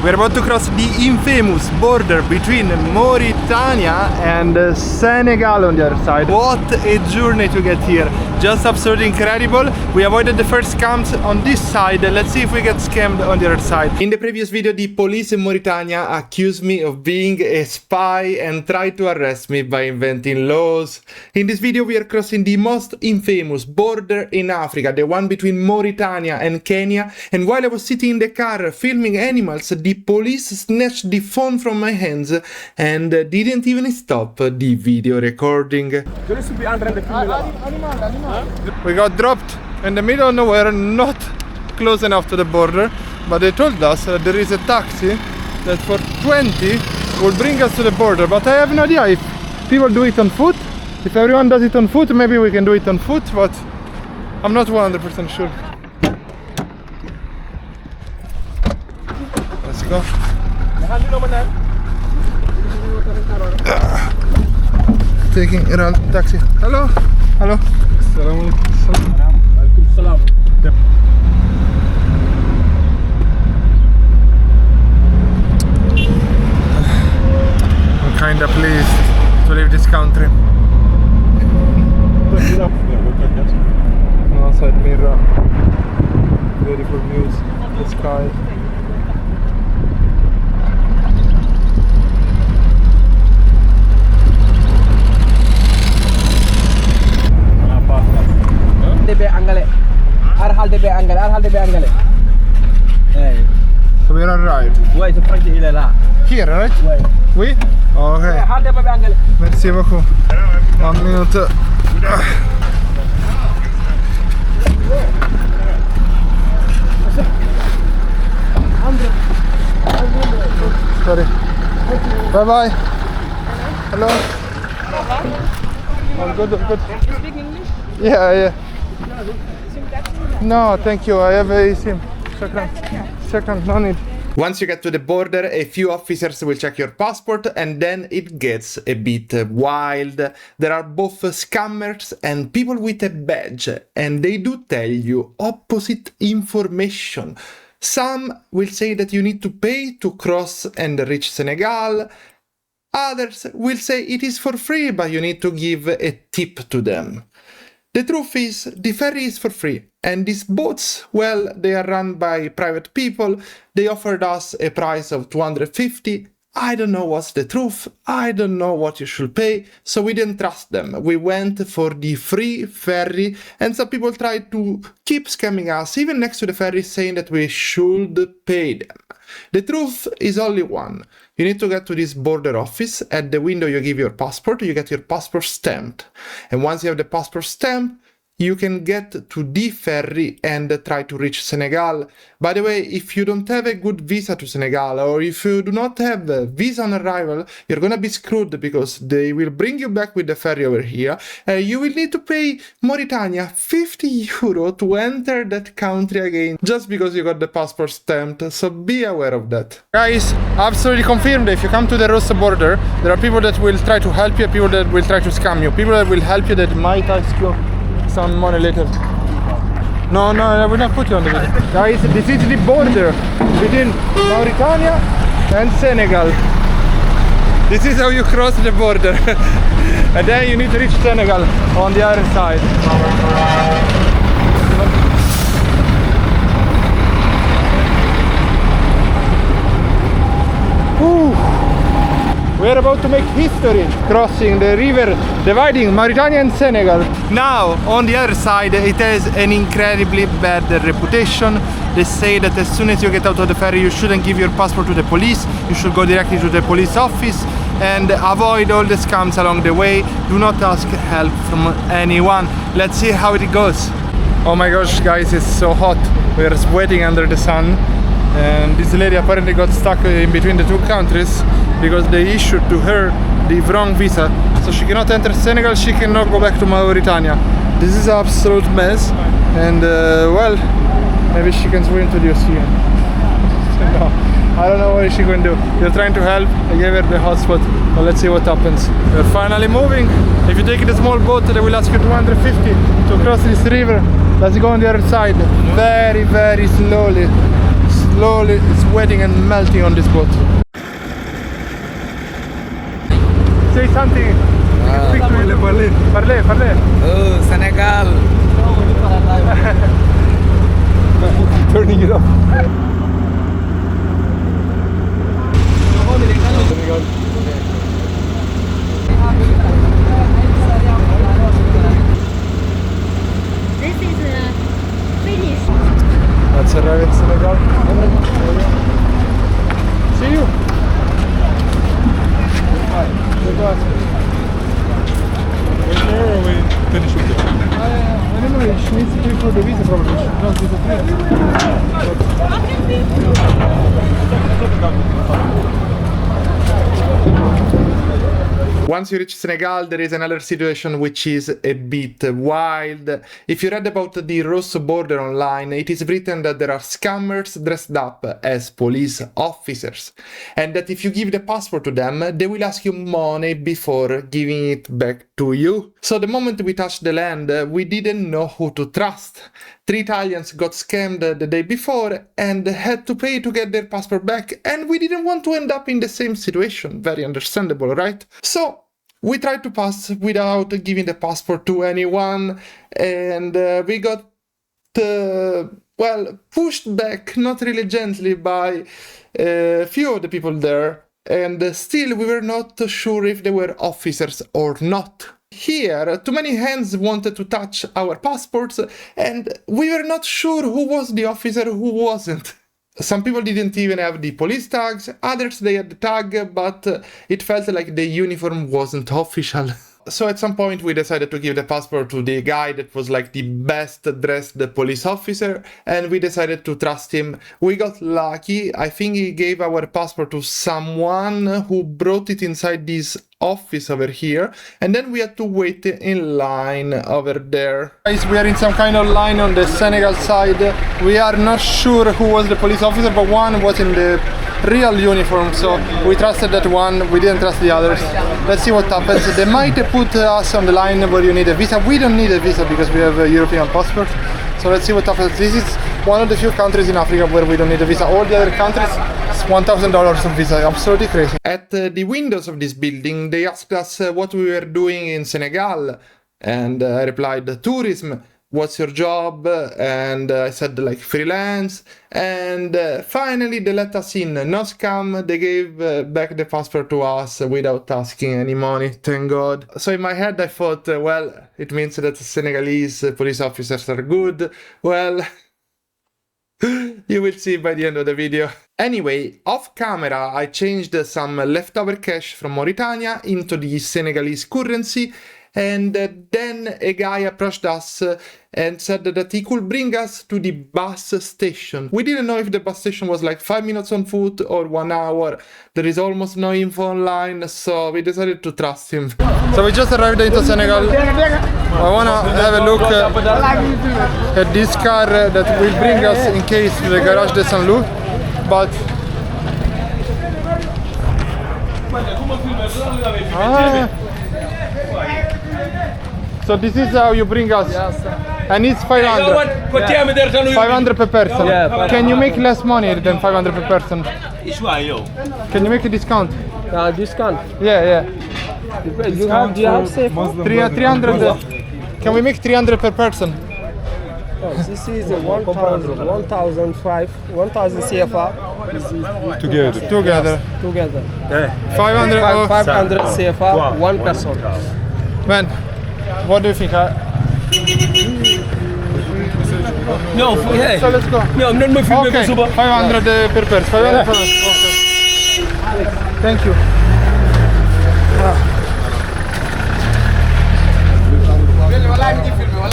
We're about to cross the infamous border between Mauritania and Senegal on the other side. What a journey to get here. Just absolutely incredible. We avoided the first scams on this side. Let's see if we get scammed on the other side. In the previous video, the police in Mauritania accused me of being a spy and tried to arrest me by inventing laws. In this video, we are crossing the most infamous border in Africa, the one between Mauritania and Kenya. And while I was sitting in the car filming animals, the police snatched the phone from my hands and didn't even stop the video recording. We got dropped in the middle of nowhere, not close enough to the border, but they told us there is a taxi that for 20 will bring us to the border. But I have no idea if people do it on foot. If everyone does it on foot, maybe we can do it on foot, but I'm not 100% sure. Let's go. Taking around taxi. Hello. Hello. I'm kinda pleased to leave this country. Outside mirror. Beautiful views. The sky. So we arrived. Here, right? Oui? Okay. Merci beaucoup. 1 minute. Sorry. Bye bye. Hello. I'm good, I'm good. You speak English? Yeah. SIM taxi? No, thank you. I have a eSIM. Second, no need. Once you get to the border, a few officers will check your passport and then it gets a bit wild. There are both scammers and people with a badge, and they do tell you opposite information. Some will say that you need to pay to cross and reach Senegal. Others will say it is for free, but you need to give a tip to them. The truth is, the ferry is for free, and these boats, well, they are run by private people. They offered us a price of 250. I don't know what's the truth, I don't know what you should pay, so we didn't trust them. We went for the free ferry, and some people tried to keep scamming us, even next to the ferry, saying that we should pay them. The truth is only one. You need to get to this border office. At the window you give your passport, you get your passport stamped. And once you have the passport stamp, you can get to the ferry and try to reach Senegal. By the way, if you don't have a good visa to Senegal, or if you do not have a visa on arrival, you're gonna be screwed because they will bring you back with the ferry over here. You will need to pay Mauritania 50 euro to enter that country again, just because you got the passport stamped, so be aware of that. Guys, absolutely confirmed, if you come to the Rosso border, there are people that will try to help you, people that will try to scam you, people that will help you that might ask you some money later. No, I will not put you on the video. Guys, this is the border between Mauritania and Senegal. This is how you cross the border. And then you need to reach Senegal on the other side. We are about to make history crossing the river dividing Mauritania and Senegal. Now, on the other side, it has an incredibly bad reputation. They say that as soon as you get out of the ferry, you shouldn't give your passport to the police. You should go directly to the police office and avoid all the scams along the way. Do not ask help from anyone. Let's see how it goes. Oh my gosh, guys, it's so hot. We are sweating under the sun. And this lady apparently got stuck in between the two countries because they issued to her the wrong visa, so she cannot enter Senegal, she cannot go back to Mauritania. This is an absolute mess, and well, maybe she can swim to the ocean. No, I don't know what is she going to do. They're trying to help, I gave her the hotspot, but let's see what happens. We're finally moving. If you take the small boat, they will ask you 250 to cross this river. Let's go on the other side, very slowly. slowly sweating and melting on this boat. Say something. Speak to me. Parlez. Oh, Senegal. Turning it off. This is finish. Let's arrive in Senegal. See you. I don't know, she needs to pay for the visa probably. She does visa Once you reach Senegal, there is another situation which is a bit wild. If you read about the Rosso border online, it is written that there are scammers dressed up as police officers, and that if you give the passport to them, they will ask you money before giving it back to you. So the moment we touched the land, we didn't know who to trust. 3 Italians got scammed the day before and had to pay to get their passport back, and we didn't want to end up in the same situation. Very understandable, right? So we tried to pass without giving the passport to anyone, and we got pushed back, not really gently, by a few of the people there, and still we were not sure if they were officers or not. Here, too many hands wanted to touch our passports, and we were not sure who was the officer, who wasn't. Some people didn't even have the police tags, others they had the tag, but it felt like the uniform wasn't official. So at some point we decided to give the passport to the guy that was like the best dressed police officer, and we decided to trust him. We got lucky. I think he gave our passport to someone who brought it inside this office over here, and then we had to wait in line over there. Guys, we are in some kind of line on the Senegal side. We are not sure who was the police officer, but one was in the real uniform, so we trusted that one, we didn't trust the others. Let's see what happens. They might put us on the line where you need a visa. We don't need a visa because we have a European passport, so let's see what happens. This is one of the few countries in Africa where we don't need a visa. All the other countries, it's $1,000 of visa. Absolutely crazy. At the windows of this building, they asked us what we were doing in Senegal, and I replied, tourism. What's your job? And I said like freelance, and finally they let us in. No scam, they gave back the passport to us without asking any money, thank God. So in my head I thought, well, it means that Senegalese police officers are good. Well, you will see by the end of the video. Anyway, off camera I changed some leftover cash from Mauritania into the Senegalese currency, and then a guy approached us and said that he could bring us to the bus station. We didn't know if the bus station was like 5 minutes on foot or 1 hour. There is almost no info online, so we decided to trust him. So we just arrived into Senegal. I wanna have a look at this car that will bring us in case to the Garage de Saint-Louis, but so this is how you bring us. Yes. And it's 500. 500 per person. Yeah, can you make less money than 500 per person? Can you make a discount? Discount. Yeah. You have safe. 300. Can we make 300 per person? Oh, this is 1,005, 1,000 CFA. Together. Together. 500. 500 CFA, one person. Man, what do you think? No, yeah. So let's go. No, non mi filmi Okay, 500 per person. 500 per person. Okay. Thank you.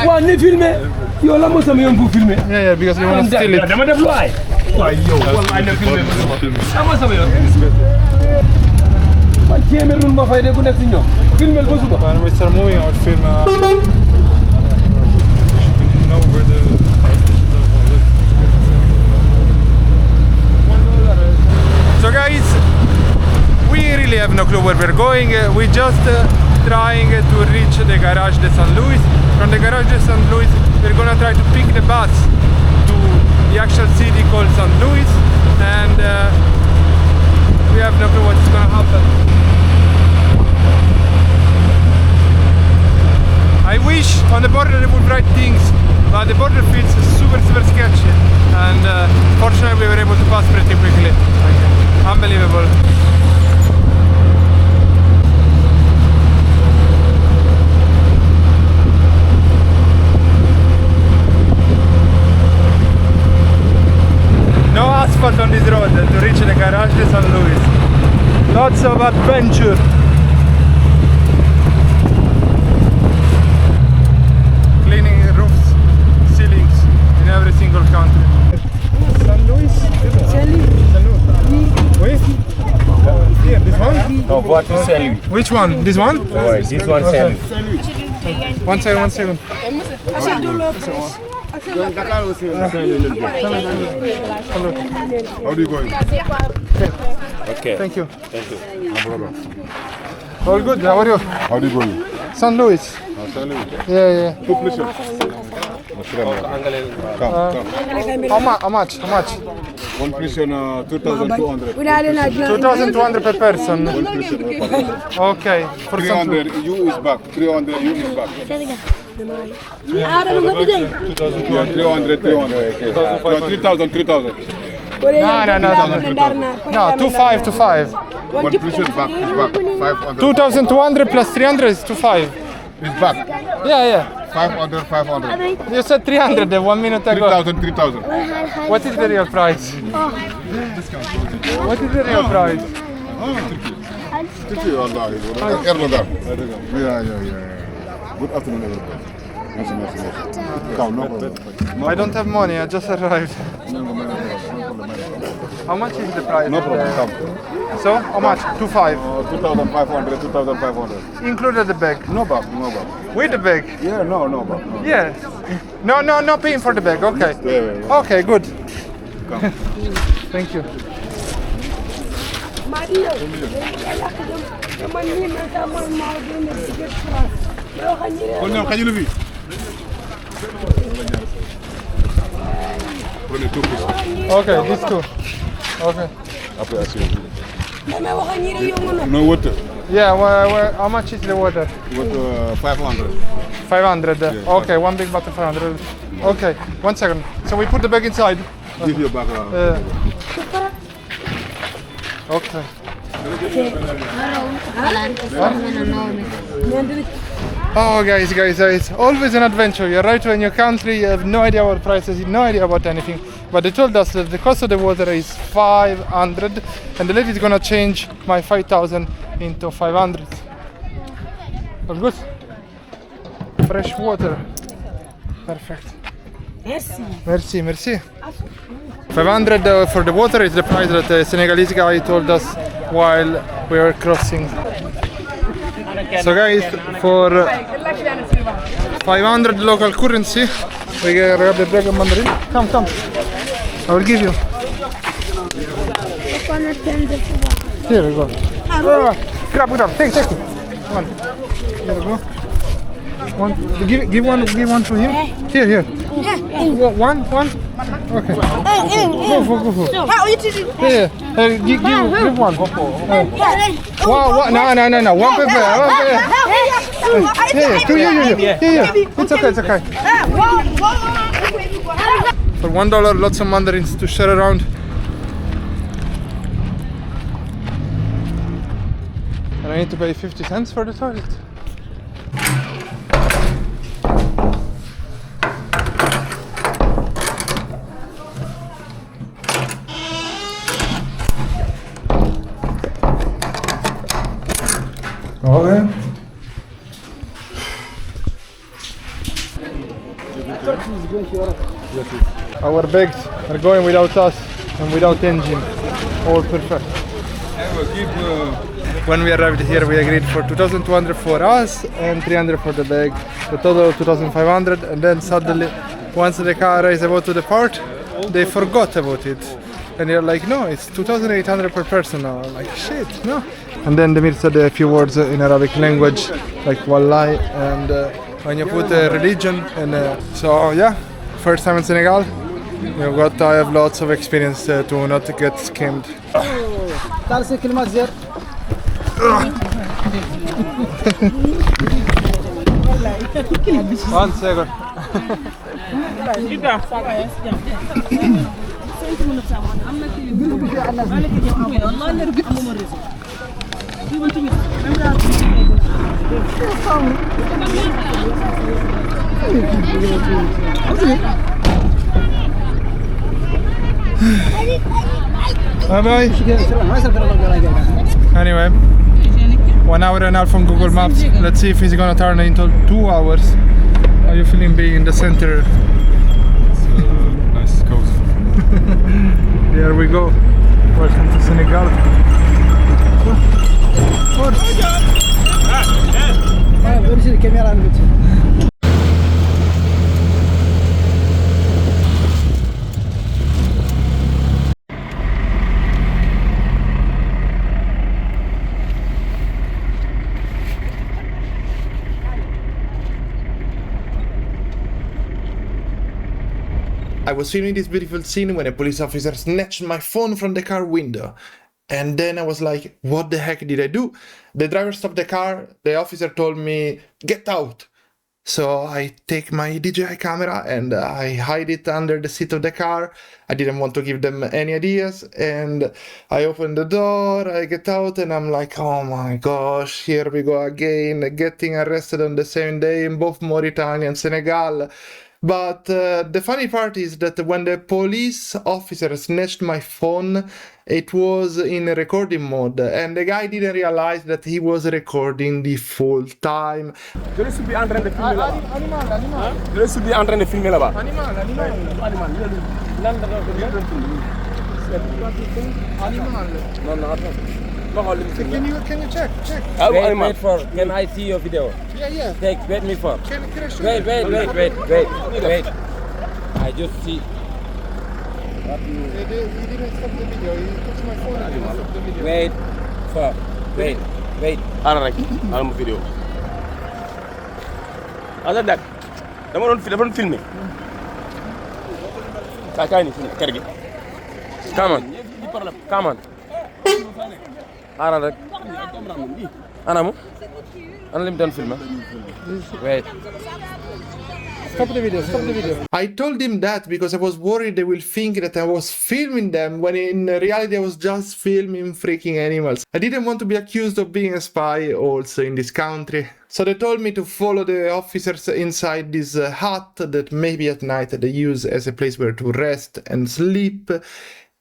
Wa ni filmé. Yo la mo sama yon bu filmé. Yeah, because we want to steal it. Dama def lu ay. Waay yow wallahi na filmé. Sama sama yon. Ma jémerul ma fay de ku nek ci ñom. Filmé ko suba. When we start moving, I would film. So guys, we really have no clue where we're going. We just trying to reach the Garage de Saint-Louis. From the Garage de Saint-Louis, we're gonna try to pick the bus to the actual city called St. Louis, and we have no clue what's gonna happen. I wish on the border they would write things, but the border feels super sketchy, and fortunately we were able to pass pretty quickly. Unbelievable. No asphalt on this road to reach the garage de St. Louis. Lots of adventure. Cleaning roofs, ceilings in every single country. St. Louis? Oui? Here, this one? No, what is Saint-Louis? Which one? This one? Oh, this one Saint-Louis. One second. How do you going? Okay. Thank you. Thank you. No problem. All good, how are you? How do you going? St. Louis. Salut. Yeah. Two places. Come. How much? One person 2,200. 2,200 per person. One person. Okay. For some 300 you is back. 300 you is back. 300. No, 3,000. No, 2,500. One person back is back. 500. 2,200 plus 300 is 2,500. Is back. Yeah. 500. You said 300 1 minute ago. 3,000. What is the real price? What is the real price? Turkey, wallahi. Erdogan. Yeah. Good afternoon, everybody. Merci. Come, no problem. I don't have money, I just arrived. How much is the price? No problem, come. So, how much? 2,500. 2,500. Included the bag. No bag. With the bag? Yeah, no bag. No. Yeah. No paying for the bag, okay. Yeah. Okay, good. Thank you. Kan je lever? Prenez tout plus. Okay, these two. Okay. Après, asseyez-vous. No water. Yeah, how much is the water? Water 500. 500. Okay, one big bottle 500. Okay, 1 second. So we put the bag inside. Give your bag. Okay. Oh guys, it's always an adventure. You arrive to a new country, you have no idea about prices, no idea about anything. But they told us that the cost of the water is 500 and the lady is gonna change my 5,000 into 500. All good? Fresh water. Perfect. Merci. 500 for the water is the price that the Senegalese guy told us while we were crossing. So guys, for 500 local currency, we grab the dragon mandarin. Come. I will give you. Here we go. Grab. Take it. One. Here we go. Give one to him. Here. One. Okay. Go for. Here. Give one. Wow. No. One paper. Here. To you. Here. It's okay. For $1, lots of mandarins to share around. And I need to pay 50 cents for the toilet. Okay. Our bags are going without us and without engine. All perfect. When we arrived here, we agreed for 2,200 for us and 300 for the bag. The total 2,500. And then suddenly, once the car is about to depart, they forgot about it. And they're like, no, it's 2,800 per person now. I'm like, shit, no. And then Demir said a few words in Arabic language, like wallahi, and when you put religion, and so yeah, first time in Senegal, got, I have lots of experience to not get scammed. One second. Bye bye. Anyway, 1 hour and a half on Google Maps. Let's see if it's gonna turn into 2 hours. How are you feeling being in the center? Nice coast. There we go. Welcome to Senegal. I was filming this beautiful scene when a police officer snatched my phone from the car window. And then I was like, what the heck did I do? The driver stopped the car, the officer told me, get out. So I take my DJI camera and I hide it under the seat of the car. I didn't want to give them any ideas. And I open the door, I get out and I'm like, oh my gosh, here we go again, getting arrested on the same day in both Mauritania and Senegal. But the funny part is that when the police officer snatched my phone, it was in recording mode, and the guy didn't realize that he was recording the full time. Je suis en train de filmer là-bas. Je suis en train de filmer là-bas. Animal. Non, attends. Can you check? Wait for. Can I see your video? Yeah. Wait me for. Can I show Wait. I just see. He didn't stop the video. He took my phone and didn't stop the video. Wait for. Wait. Xaaral rek xaaral ma vidéo. Azal dak dama doon filmer. Kaay ni kër gi. Come on. Xaaral rek. Ana lim doon filmer. Wait. Stop the video. I told him that because I was worried they will think that I was filming them when in reality I was just filming freaking animals. I didn't want to be accused of being a spy also in this country. So they told me to follow the officers inside this hut that maybe at night they use as a place where to rest and sleep.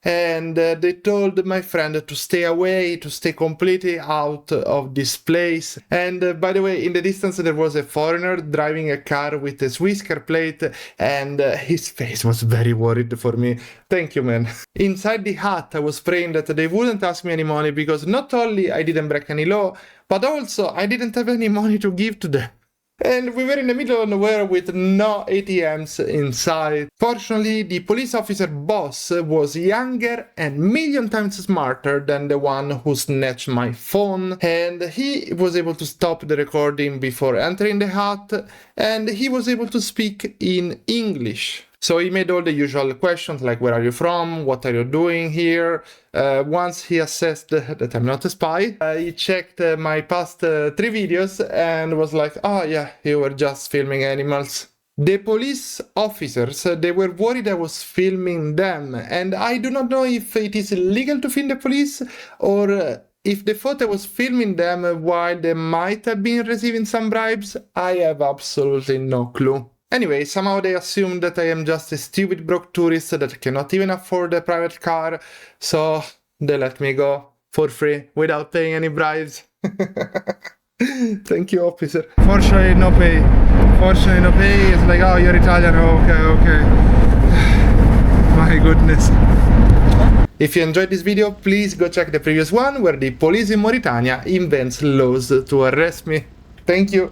And they told my friend to stay away, to stay completely out of this place. And by the way, in the distance there was a foreigner driving a car with a Swiss car plate, and his face was very worried for me. Thank you, man. Inside the hut, I was praying that they wouldn't ask me any money, because not only I didn't break any law, but also I didn't have any money to give to them. And we were in the middle of nowhere with no ATMs inside. Fortunately, the police officer boss was younger and million times smarter than the one who snatched my phone, and he was able to stop the recording before entering the hut, and he was able to speak in English. So he made all the usual questions like, where are you from? What are you doing here? Once he assessed that I'm not a spy, he checked my past 3 videos and was like, oh yeah, you were just filming animals. The police officers, they were worried I was filming them, and I do not know if it is illegal to film the police or if they thought I was filming them while they might have been receiving some bribes. I have absolutely no clue. Anyway, somehow they assumed that I am just a stupid broke tourist that cannot even afford a private car, so they let me go for free without paying any bribes. Thank you, officer. Fortunately, no pay. It's like, oh, you're Italian, okay. My goodness. If you enjoyed this video, please go check the previous one where the police in Mauritania invents laws to arrest me. Thank you.